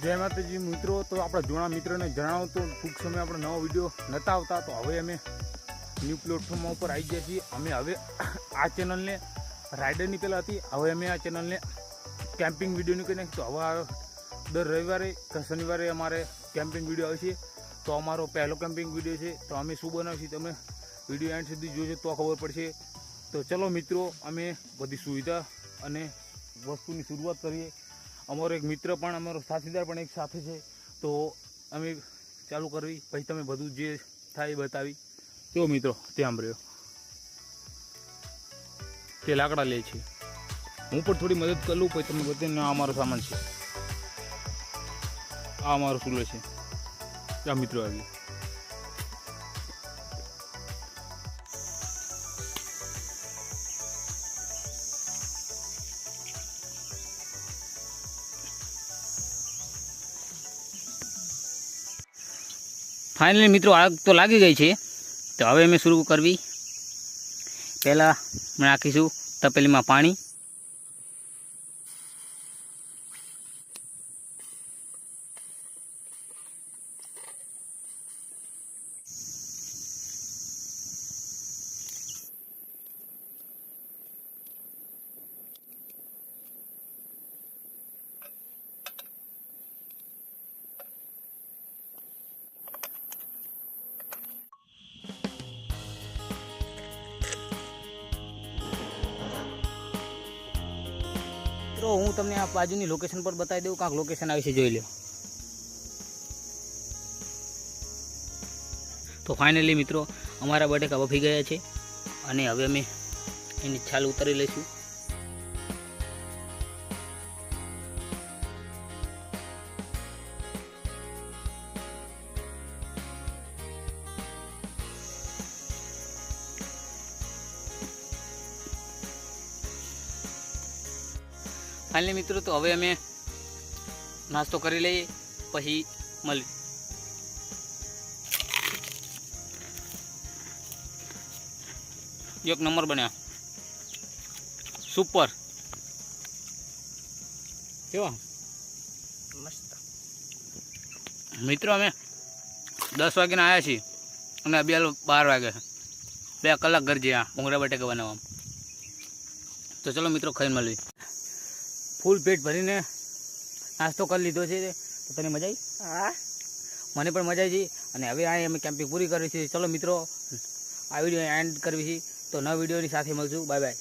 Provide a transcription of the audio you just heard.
जय माताजी मित्रों। तो अपना जूना मित्रों ने जणावुं तो टूंक समय अपना नवा विडियो नता आवता, तो हवे अमे न्यू प्लेटफॉर्म पर आई गया छीए। अमे हवे आ चेनल ने राइडर पहला थी, हवे अमे आ चेनल ने केम्पिंग विडियो करी नाखी। तो हवे दर रविवारे के शनिवारे अमारे केम्पिंग विडियो आवशे। तो अमारो पहलो केम्पिंग विडियो है। तो अमे शुं बनावीए तमे विडियो एंड सुधी जोजो तो खबर पड़शे। तो चलो मित्रों, अमे बधी सुविधा अने वस्तुनी शुरुआत करिए। अमरो एक मित्र पण अमरो साथीदार पण एक साथे छे। तो अमे चालू करवी, पछी तमे बधुं जे थाय बतावी। तो मित्रों त्यां रह्यो ते लाकड़ा ले छे, हूँ पण थोड़ी मदद कर लूँ। पछी तमे बतावीने आ अमारो सामान छे, आ अमारो चूलो छे। त्या मित्रों आवी फाइनली मित्रों आग तो लगी गई है। तो हवे मैं शुरू करवी। पहला नाखीशू तपेली में पानी, तो हूँ तमने आ बाजूनी लोकेशन पर बताई दूँ। कांक लोकेशन आ विषे जोई लो। तो फाइनली मित्रों अमारा बटेका बफी गया है अने हवे अमे एनी छाल उतारी लईशुं। फाइनली मित्रों तो हवे अमे नास्तो करी लईए, पछी मळी। एक नंबर बन्या, सुपर केवा मस्त। मित्रों अमे 10 वागे आया छीए अने अभी 12 वागे, 2 कलाक घर ज्या भूंगळा बटेका बनाववा। तो चलो मित्रों खाईने मळीए। फूल पेट भरीने नास्तो कर लीधो छे। तो तने मजा आई? हाँ, मने पण मजा आई। अने हवे आ अमे केम्पिंग पूरी करवी छे। चलो मित्रों आ विडियो एंड करवी छे। तो नवा विडियोनी साथे मळशुं। Bye bye.